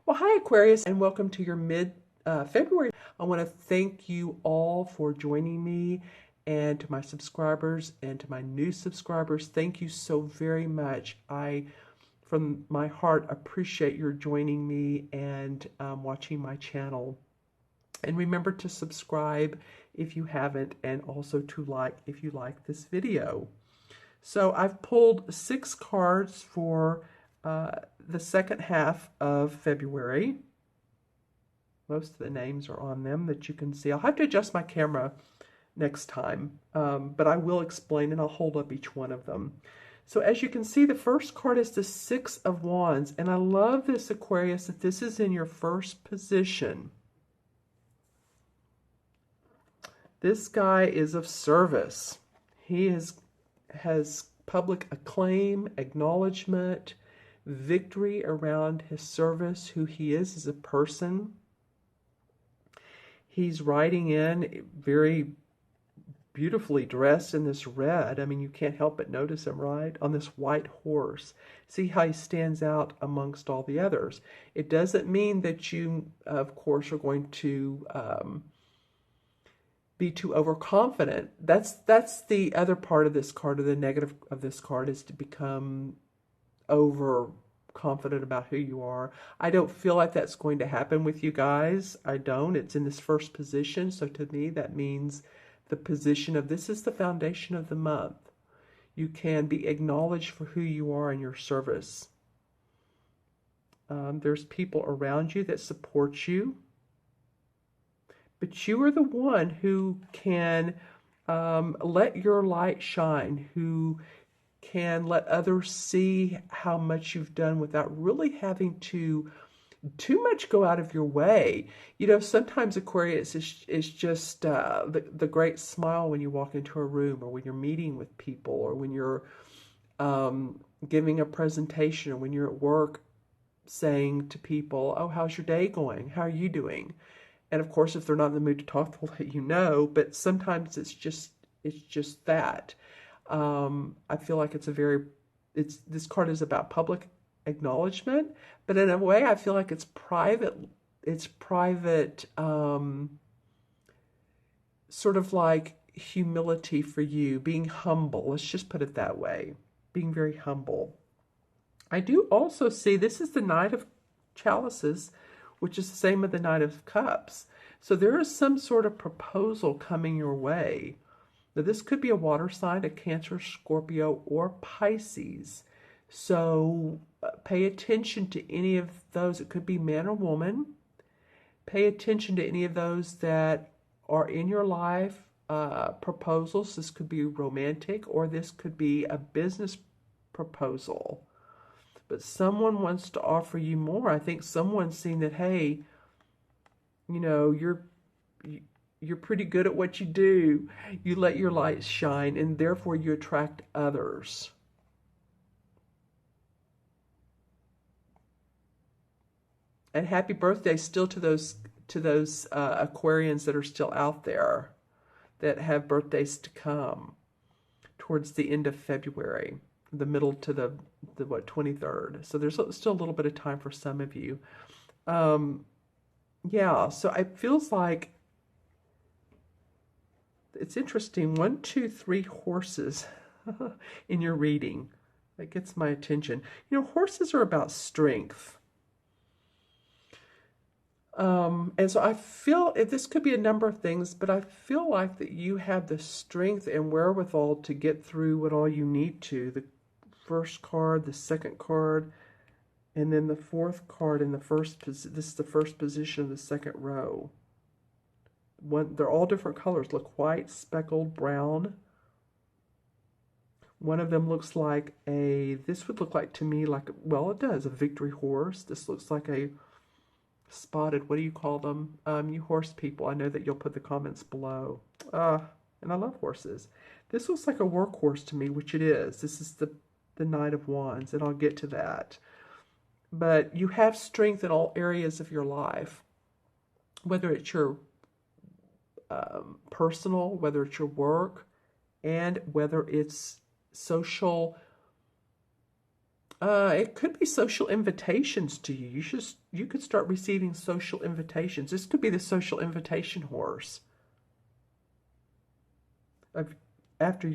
Well, hi Aquarius, and welcome to your mid-February. I want to thank you all for joining me, and to my subscribers and to my new subscribers, thank you so very much. I, from my heart, appreciate your joining me and watching my channel. And remember to subscribe if you haven't, and also to like if you like this video. So I've pulled 6 cards for the second half of February. Most of the names are on them that you can see. I'll have to adjust my camera next time, but I will explain and I'll hold up each one of them. So as you can see, the first card is the 6 of Wands, and I love this, Aquarius, that this is in your first position. This guy is of service. He has public acclaim, acknowledgement, victory around his service, who he is as a person. He's riding in very beautifully dressed in this red. I mean, you can't help but notice him, right? On this white horse. See how he stands out amongst all the others. It doesn't mean that you, of course, are going to be too overconfident. That's the other part of this card, or the negative of this card, is to become overconfident about who you are. I don't feel like that's going to happen with you guys. I don't. It's in this first position, so to me that means the position of this is the foundation of the month. You can be acknowledged for who you are in your service. There's people around you that support you. But you are the one who can let your light shine, who can let others see how much you've done without really having to too much go out of your way. You know, sometimes Aquarius is just the great smile when you walk into a room, or when you're meeting with people, or when you're giving a presentation, or when you're at work saying to people, oh, how's your day going? How are you doing? And of course, if they're not in the mood to talk, they'll let you know. But sometimes it's just that. I feel like this card is about public acknowledgement, but in a way, I feel like it's private. It's private, sort of like humility for you, being humble. Let's just put it that way, being very humble. I do also see this is the Knight of Chalices, which is the same as the Knight of Cups. So there is some sort of proposal coming your way. Now, this could be a water sign, a Cancer, Scorpio, or Pisces. So pay attention to any of those. It could be man or woman. Pay attention to any of those that are in your life, proposals. This could be romantic, or this could be a business proposal. But someone wants to offer you more. I think someone's seen that, hey, you know, you're pretty good at what you do. You let your light shine, and therefore you attract others. And happy birthday still to those Aquarians that are still out there, that have birthdays to come towards the end of February, the middle to the 23rd. So there's still a little bit of time for some of you. Yeah, so it feels like it's interesting. 1, 2, 3 horses in your reading. That gets my attention. You know, horses are about strength. And so I feel this could be a number of things, but I feel like that you have the strength and wherewithal to get through what all you need to. The first card, the second card, and then the fourth card in the first position. This is the first position of the second row. They're all different colors. Look, white, speckled, brown. One of them looks like this would look like to me like, well, it does, a victory horse. This looks like a spotted, what do you call them? You horse people, I know that you'll put the comments below. And I love horses. This looks like a workhorse to me, which it is. This is the Knight of Wands, and I'll get to that. But you have strength in all areas of your life, whether it's your personal, whether it's your work, and whether it's social It could be social invitations to you. You could start receiving social invitations. This could be the social invitation horse. After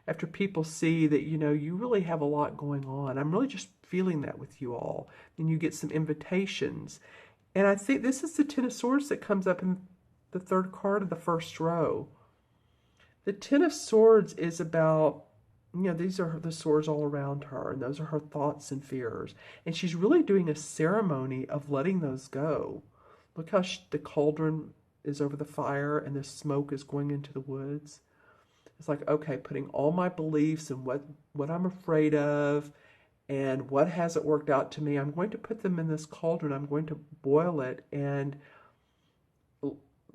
after people see that, you really have a lot going on. I'm really just feeling that with you all. And you get some invitations. And I think this is the Ten of Swords that comes up in the third card of the first row. The Ten of Swords is about, these are the swords all around her, and those are her thoughts and fears. And she's really doing a ceremony of letting those go. Look how the cauldron is over the fire and the smoke is going into the woods. It's like, okay, putting all my beliefs and what I'm afraid of and what hasn't worked out to me, I'm going to put them in this cauldron. I'm going to boil it and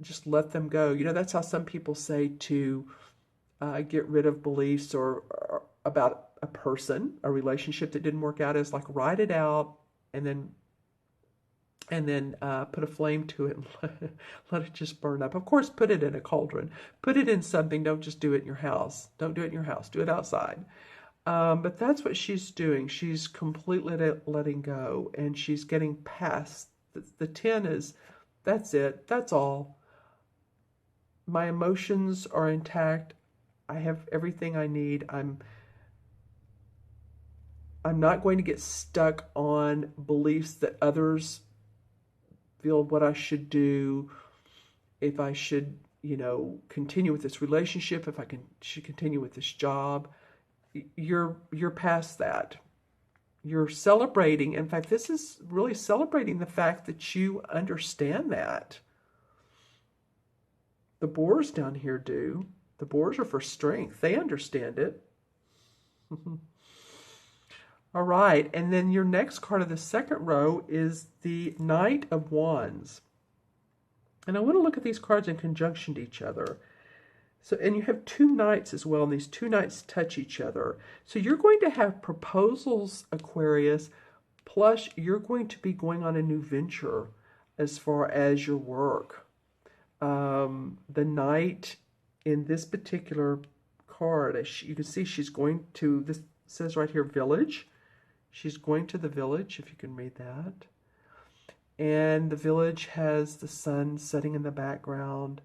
just let them go. That's how some people say to get rid of beliefs or about a person, a relationship that didn't work out, is like write it out and then put a flame to it and let it just burn up. Of course, put it in a cauldron. Put it in something. Don't just do it in your house. Don't do it in your house. Do it outside. But that's what she's doing. She's completely letting go, and she's getting past. The 10 is, that's it. That's all. My emotions are intact. I have everything I need. I'm not going to get stuck on beliefs that others feel what I should do, if I should, continue with this relationship, if I should continue with this job. You're past that. You're celebrating. In fact, this is really celebrating the fact that you understand that. The boars down here do. The boars are for strength. They understand it. All right, and then your next card of the second row is the Knight of Wands. And I want to look at these cards in conjunction to each other. So, and you have two knights as well, and these two knights touch each other. So you're going to have proposals, Aquarius, plus you're going to be going on a new venture as far as your work. The knight in this particular card, as you can see, she's going to, this says right here, village. She's going to the village, if you can read that. And the village has the sun setting in the background.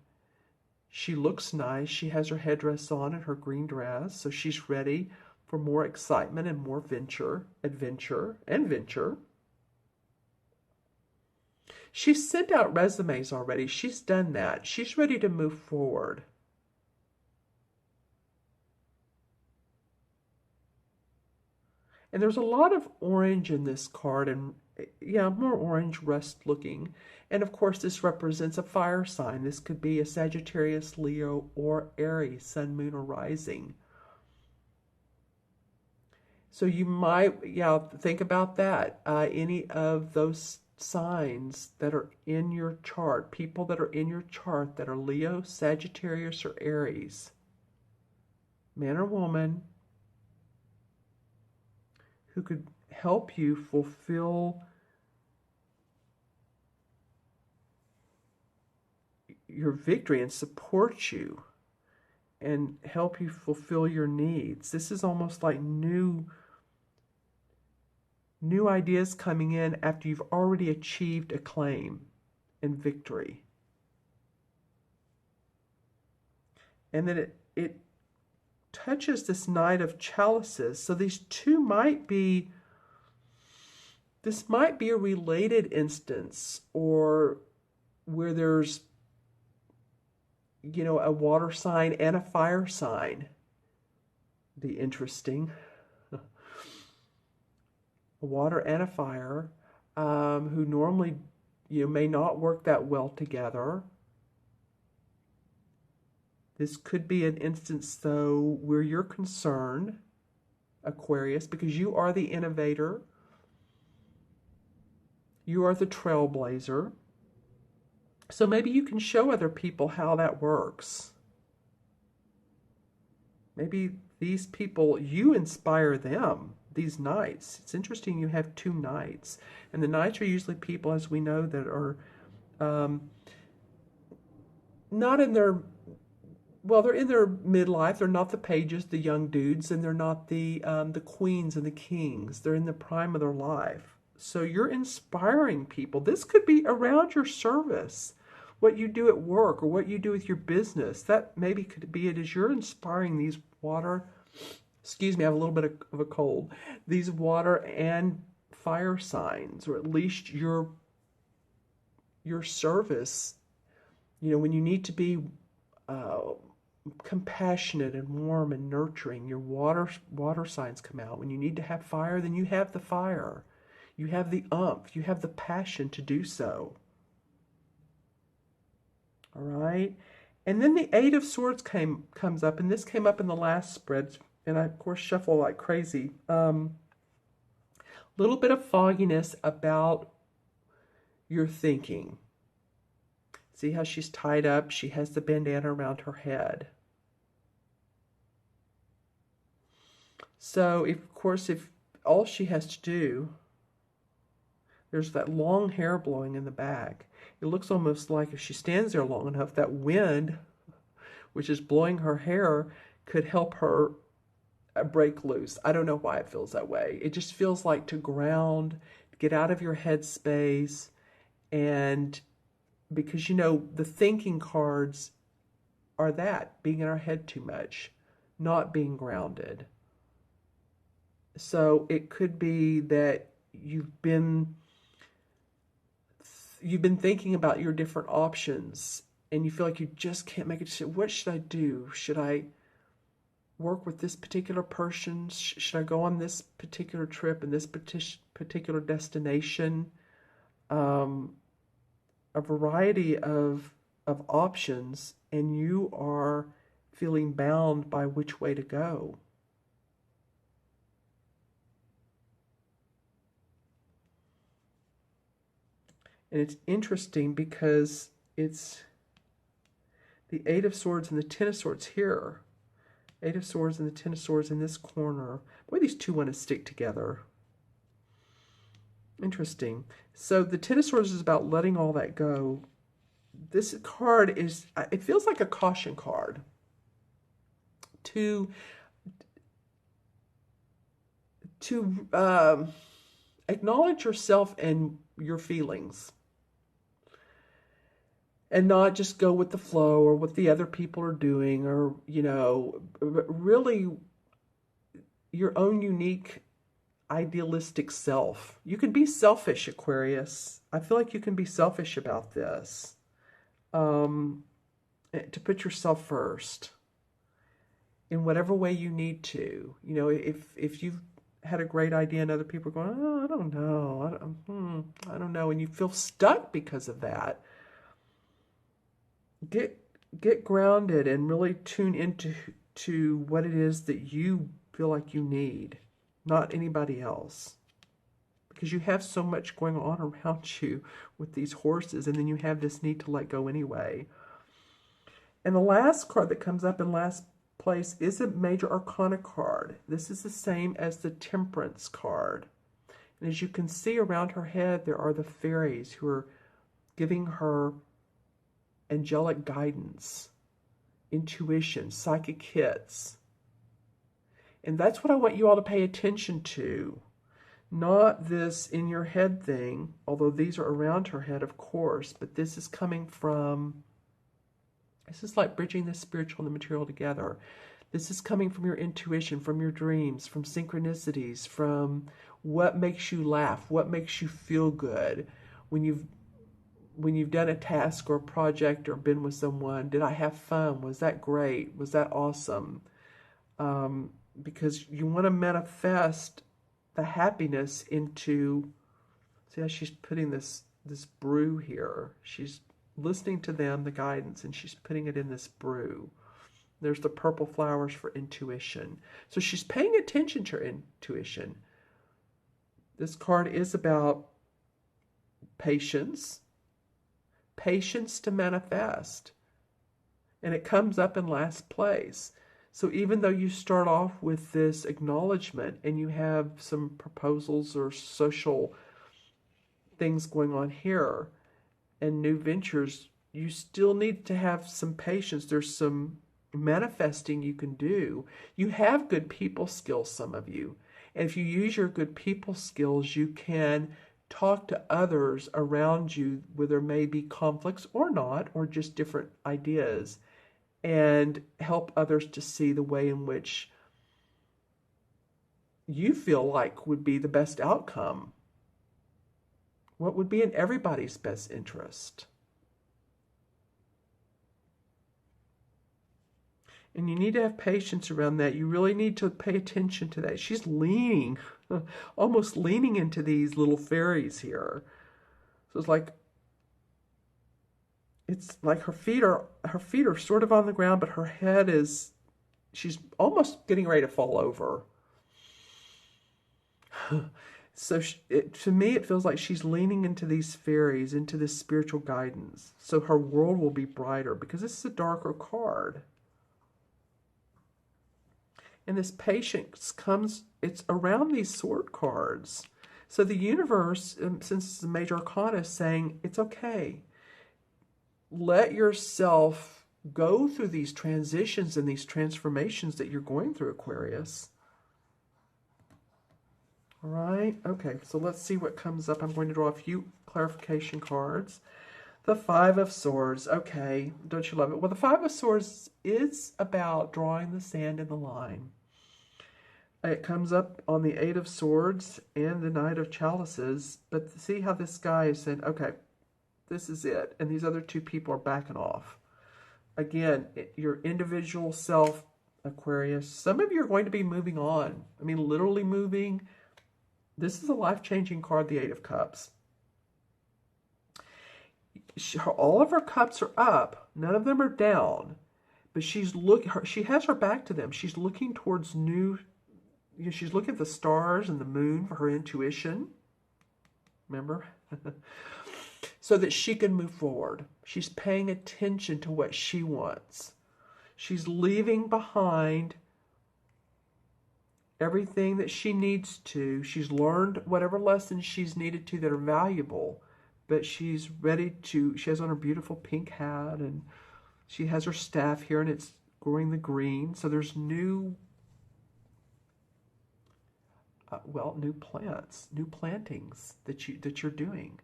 She looks nice. She has her headdress on and her green dress. So she's ready for more excitement and more adventure. She's sent out resumes already. She's done that. She's ready to move forward. And there's a lot of orange in this card, and yeah, more orange, rust looking. And of course, this represents a fire sign. This could be a Sagittarius, Leo, or Aries, sun, moon, or rising. So you might, think about that. Any of those signs that are in your chart, people that are in your chart that are Leo, Sagittarius, or Aries, man or woman, who could help you fulfill your victory and support you and help you fulfill your needs. This is almost like new ideas coming in after you've already achieved acclaim and victory. And then it touches this Knight of Chalices. So these two might be, this might be a related instance, or where there's, a water sign and a fire sign. Be interesting. A water and a fire, who normally, may not work that well together. This could be an instance, though, where you're concerned, Aquarius, because you are the innovator. You are the trailblazer. So maybe you can show other people how that works. Maybe these people, you inspire them, these knights. It's interesting you have two knights. And the knights are usually people, as we know, that are not in their well, they're in their midlife. They're not the pages, the young dudes, and they're not the queens and the kings. They're in the prime of their life. So you're inspiring people. This could be around your service, what you do at work or what you do with your business. That maybe could be it, is you're inspiring these water, excuse me, I have a little bit of a cold, these water and fire signs, or at least your service. You know, when you need to be compassionate and warm and nurturing, your water signs come out. When you need to have fire, then you have the fire. You have the umph. You have the passion to do so. All right. And then the Eight of Swords comes up, and this came up in the last spread, and I, of course, shuffle like crazy. Little bit of fogginess about your thinking. See how she's tied up? She has the bandana around her head. So, of course, if all she has to do, there's that long hair blowing in the back. It looks almost like if she stands there long enough, that wind, which is blowing her hair, could help her break loose. I don't know why it feels that way. It just feels like to ground, get out of your head space, and because, you know, the thinking cards are that, being in our head too much, not being grounded. So it could be that you've been thinking about your different options, and you feel like you just can't make a decision. What should I do? Should I work with this particular person? Should I go on this particular trip and this particular destination? A variety of options, and you are feeling bound by which way to go. And it's interesting because it's the Eight of Swords and the Ten of Swords here. Eight of Swords and the Ten of Swords in this corner. Boy, these two want to stick together. Interesting. So the Ten of Swords is about letting all that go. This card is, it feels like a caution card. To acknowledge yourself and your feelings, and not just go with the flow or what the other people are doing, or, you know, really your own unique idealistic self. You can be selfish, Aquarius. I feel like you can be selfish about this. To put yourself first in whatever way you need to. You know, if you've had a great idea and other people are going, oh, I don't know, I don't know, and you feel stuck because of that, get grounded and really tune into what it is that you feel like you need, not anybody else. Because you have so much going on around you with these horses, and then you have this need to let go anyway. And the last card that comes up in last place is a Major Arcana card. This is the same as the Temperance card. And as you can see around her head, there are the fairies who are giving her angelic guidance, intuition, psychic hits. And that's what I want you all to pay attention to. Not this in your head thing, although these are around her head, of course, but this is coming from, this is like bridging the spiritual and the material together. This is coming from your intuition, from your dreams, from synchronicities, from what makes you laugh, what makes you feel good. When you've done a task or a project or been with someone, did I have fun? Was that great? Was that awesome? Because you want to manifest the happiness into, see how she's putting this brew here. She's listening to them, the guidance, and she's putting it in this brew. There's the purple flowers for intuition. So she's paying attention to her intuition. This card is about patience. Patience to manifest. And it comes up in last place. So even though you start off with this acknowledgement and you have some proposals or social things going on here and new ventures, you still need to have some patience. There's some manifesting you can do. You have good people skills, some of you. And if you use your good people skills, you can talk to others around you where there may be conflicts or not, or just different ideas, and help others to see the way in which you feel like would be the best outcome. What would be in everybody's best interest. And you need to have patience around that. You really need to pay attention to that. She's leaning, almost leaning into these little fairies here. So it's like her feet are sort of on the ground, but her head is, she's almost getting ready to fall over. So to me, it feels like she's leaning into these fairies, into this spiritual guidance. So her world will be brighter, because this is a darker card. And this patience comes, it's around these sword cards. So the universe, since it's a major arcana, is saying, it's okay. Let yourself go through these transitions and these transformations that you're going through, Aquarius. All right, okay, so let's see what comes up. I'm going to draw a few clarification cards. The Five of Swords, okay, don't you love it? Well, the Five of Swords is about drawing the sand in the line. It comes up on the Eight of Swords and the Knight of Chalices, but see how this guy is saying, okay, this is it, and these other two people are backing off. Again, your individual self, Aquarius, some of you are going to be moving on. I mean, literally moving. This is a life-changing card, the Eight of Cups. All of her cups are up. None of them are down. But she has her back to them. She's looking towards new, she's looking at the stars and the moon for her intuition. Remember? So that she can move forward. She's paying attention to what she wants. She's leaving behind everything that she needs to. She's learned whatever lessons she's needed to that are valuable, but she's ready to, she has on her beautiful pink hat, and she has her staff here, and it's growing the green. So there's new, new plants, new plantings that you're doing.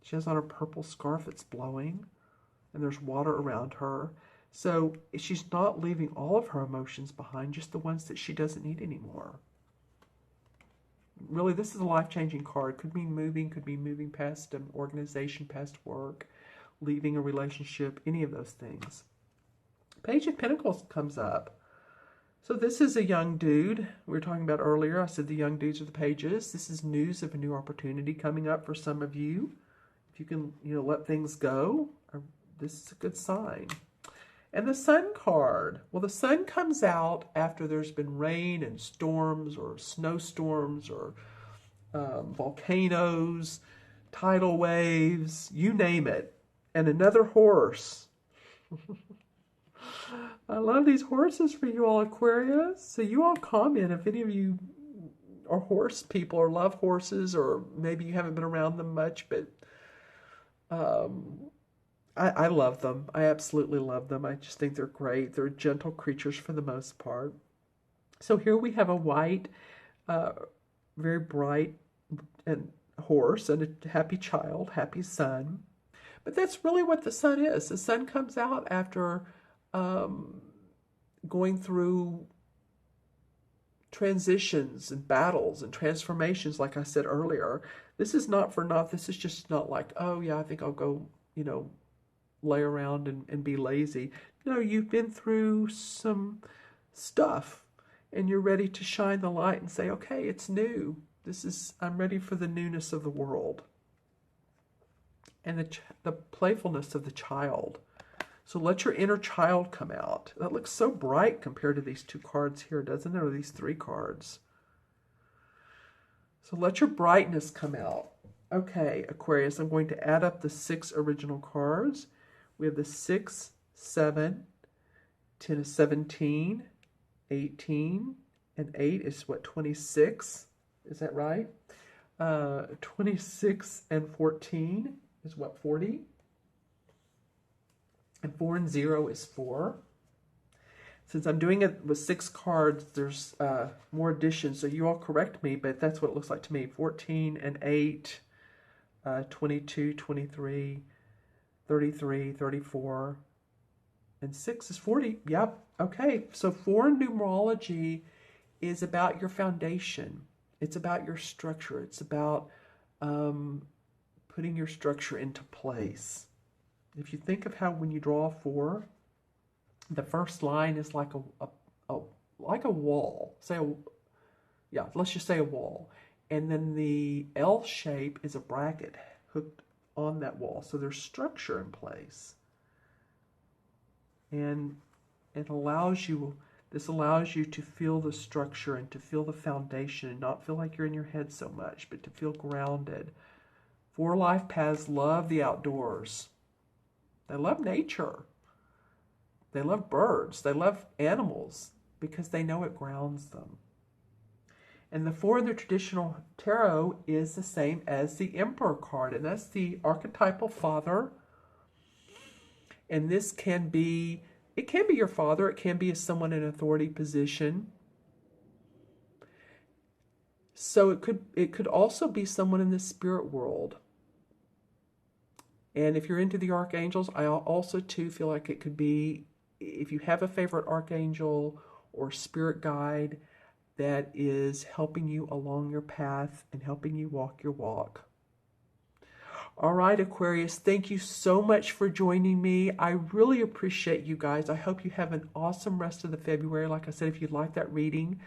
She has on her purple scarf that's blowing, and there's water around her. So she's not leaving all of her emotions behind, just the ones that she doesn't need anymore. Really, this is a life-changing card. Could mean moving past an organization, past work, leaving a relationship, any of those things. Page of Pentacles comes up. So this is a young dude we were talking about earlier. I said the young dudes are the pages. This is news of a new opportunity coming up for some of you. If you can, let things go, this is a good sign. And the Sun card. Well, the Sun comes out after there's been rain and storms or snowstorms or volcanoes, tidal waves, you name it. And another horse. I love these horses for you all, Aquarius. So you all comment if any of you are horse people or love horses, or maybe you haven't been around them much, but I love them. I absolutely love them. I just think they're great. They're gentle creatures for the most part. So here we have a white, very bright and horse and a happy child, happy sun. But that's really what the Sun is. The Sun comes out after going through transitions and battles and transformations, like I said earlier. This is not for naught. This is just not like, oh yeah, I think I'll go, lay around and be lazy. No, you've been through some stuff and you're ready to shine the light and say, okay, it's new. I'm ready for the newness of the world. And the playfulness of the child. So let your inner child come out. That looks so bright compared to these two cards here, doesn't it? Or these three cards. So let your brightness come out. Okay, Aquarius, I'm going to add up the 6 original cards. We have the 6, 7, 10 of 17, 18, and 8 is what, 26? Is that right? 26 and 14 is what, 40? And 4 and 0 is 4. Since I'm doing it with 6 cards, there's more additions, so you all correct me, but that's what it looks like to me. 14 and 8, 22, 23, 33, 34, and 6 is 40. Yep, okay. So 4 in numerology is about your foundation. It's about your structure. It's about putting your structure into place. If you think of how when you draw a 4, the first line is like a wall. Let's just say a wall. And then the L shape is a bracket hooked on that wall. So there's structure in place. And it allows you, this allows you to feel the structure and to feel the foundation and not feel like you're in your head so much, but to feel grounded. 4 life paths love the outdoors. They love nature. They love birds. They love animals because they know it grounds them. And the 4 in the traditional tarot is the same as the Emperor card, and that's the archetypal father. And this can be, it can be your father. It can be someone in an authority position. So it could also be someone in the spirit world. And if you're into the archangels, I also too feel like it could be, if you have a favorite archangel or spirit guide that is helping you along your path and helping you walk your walk. All right, Aquarius, thank you so much for joining me. I really appreciate you guys. I hope you have an awesome rest of the February. Like I said, if you'd like that reading,